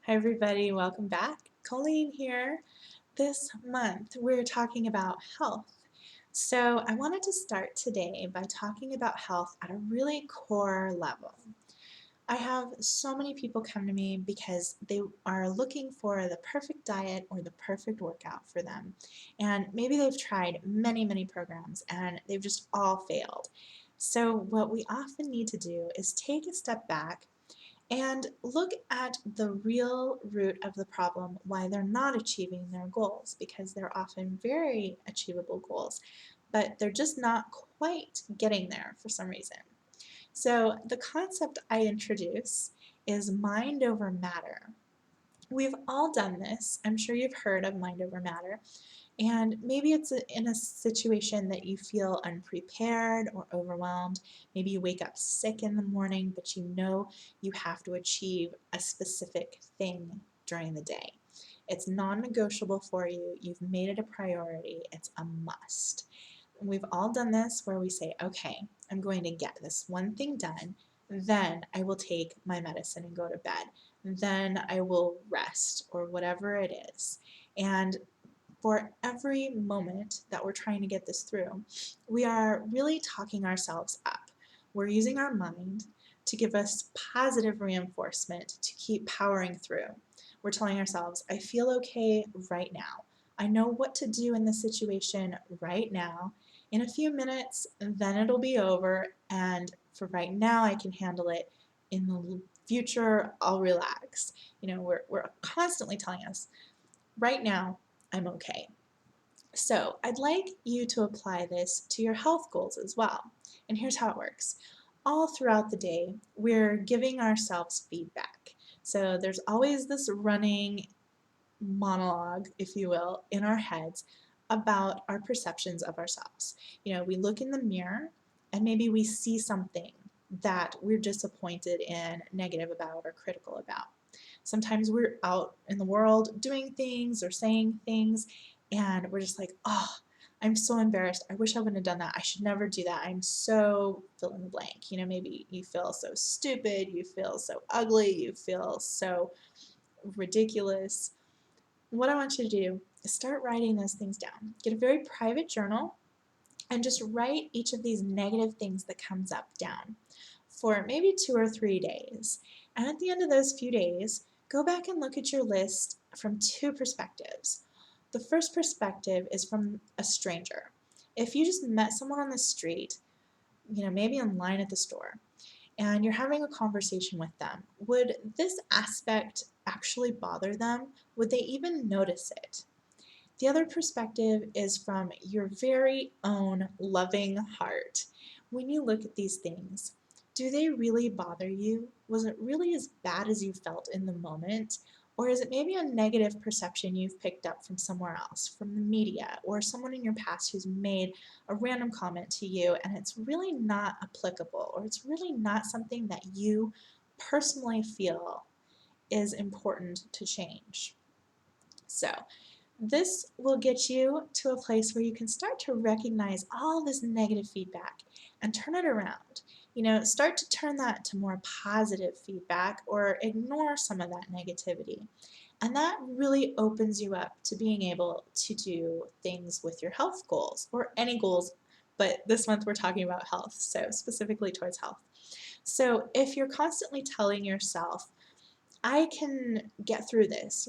Hi everybody, welcome back. Colleen here. This month we're talking about health. So I wanted to start today by talking about health at a really core level. I have so many people come to me because they are looking for the perfect diet or the perfect workout for them. And maybe they've tried many programs and they've just all failed. So what we often need to do is take a step back and look at the real root of the problem, why they're not achieving their goals, because they're often very achievable goals, but they're just not quite getting there for some reason. So the concept I introduce is mind over matter. We've all done this. I'm sure you've heard of mind over matter. And maybe it's in a situation that you feel unprepared or overwhelmed. Maybe you wake up sick in the morning, but you know you have to achieve a specific thing during the day. It's non-negotiable for you. You've made it a priority. It's a must. And we've all done this where we say, okay, I'm going to get this one thing done. Then I will take my medicine and go to bed. Then I will rest or whatever it is. And for every moment that we're trying to get this through, we are really talking ourselves up. We're using our mind to give us positive reinforcement to keep powering through. We're telling ourselves, I feel okay right now. I know what to do in this situation right now. In a few minutes, then it'll be over, and for right now, I can handle it. In the future, I'll relax. We're constantly telling us, right now, I'm okay. So I'd like you to apply this to your health goals as well. And here's how it works. All throughout the day, we're giving ourselves feedback. So there's always this running monologue, if you will, in our heads about our perceptions of ourselves. We look in the mirror and maybe we see something that we're disappointed in, negative about, or critical about. Sometimes we're out in the world doing things or saying things, and we're just like, oh, I'm so embarrassed. I wish I wouldn't have done that. I should never do that. I'm so fill in the blank. Maybe you feel so stupid, you feel so ugly, you feel so ridiculous. What I want you to do is start writing those things down. Get a very private journal and just write each of these negative things that comes up down for maybe 2 or 3 days. And at the end of those few days, go back and look at your list from two perspectives. The first perspective is from a stranger. If you just met someone on the street, maybe in line at the store, and you're having a conversation with them, would this aspect actually bother them? Would they even notice it? The other perspective is from your very own loving heart. When you look at these things, do they really bother you? Was it really as bad as you felt in the moment? Or is it maybe a negative perception you've picked up from somewhere else, from the media, or someone in your past who's made a random comment to you and it's really not applicable, or it's really not something that you personally feel is important to change? So, this will get you to a place where you can start to recognize all this negative feedback and turn it around. Start to turn that to more positive feedback or ignore some of that negativity. And that really opens you up to being able to do things with your health goals or any goals, but this month we're talking about health, so specifically towards health. So if you're constantly telling yourself, I can get through this,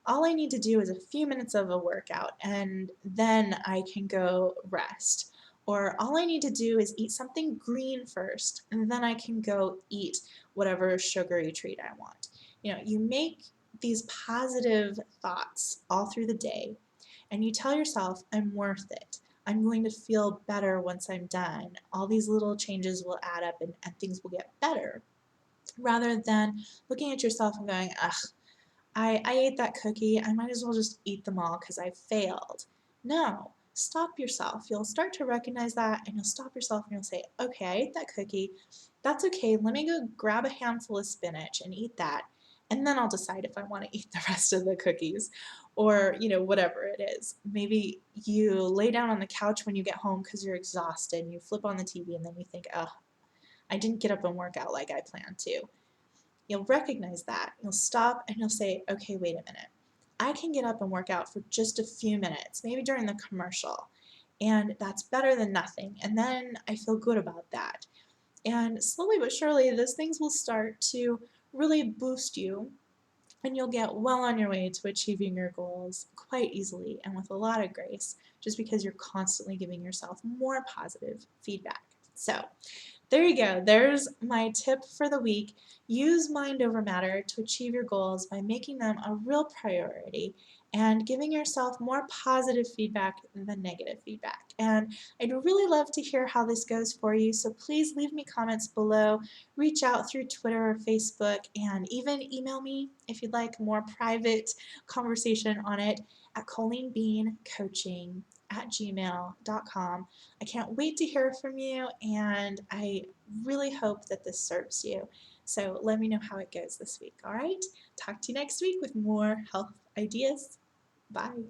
all I need to do is a few minutes of a workout and then I can go rest. Or all I need to do is eat something green first and then I can go eat whatever sugary treat I want. You make these positive thoughts all through the day and you tell yourself, I'm worth it. I'm going to feel better once I'm done. All these little changes will add up and things will get better, rather than looking at yourself and going, ugh, I ate that cookie, I might as well just eat them all because I failed. No, stop yourself. You'll start to recognize that and you'll stop yourself and you'll say, okay, I ate that cookie. That's okay. Let me go grab a handful of spinach and eat that. And then I'll decide if I want to eat the rest of the cookies or, whatever it is. Maybe you lay down on the couch when you get home because you're exhausted and you flip on the TV and then you think, oh, I didn't get up and work out like I planned to. You'll recognize that. You'll stop and you'll say, okay, wait a minute. I can get up and work out for just a few minutes, maybe during the commercial, and that's better than nothing. And then I feel good about that. And slowly but surely, those things will start to really boost you, and you'll get well on your way to achieving your goals quite easily and with a lot of grace, just because you're constantly giving yourself more positive feedback. So, there you go. There's my tip for the week. Use mind over matter to achieve your goals by making them a real priority and giving yourself more positive feedback than negative feedback. And I'd really love to hear how this goes for you, so please leave me comments below, reach out through Twitter or Facebook, and even email me if you'd like more private conversation on it at colleenbeancoaching@gmail.com. I can't wait to hear from you, and I really hope that this serves you. So let me know how it goes this week, all right? Talk to you next week with more health ideas. Bye.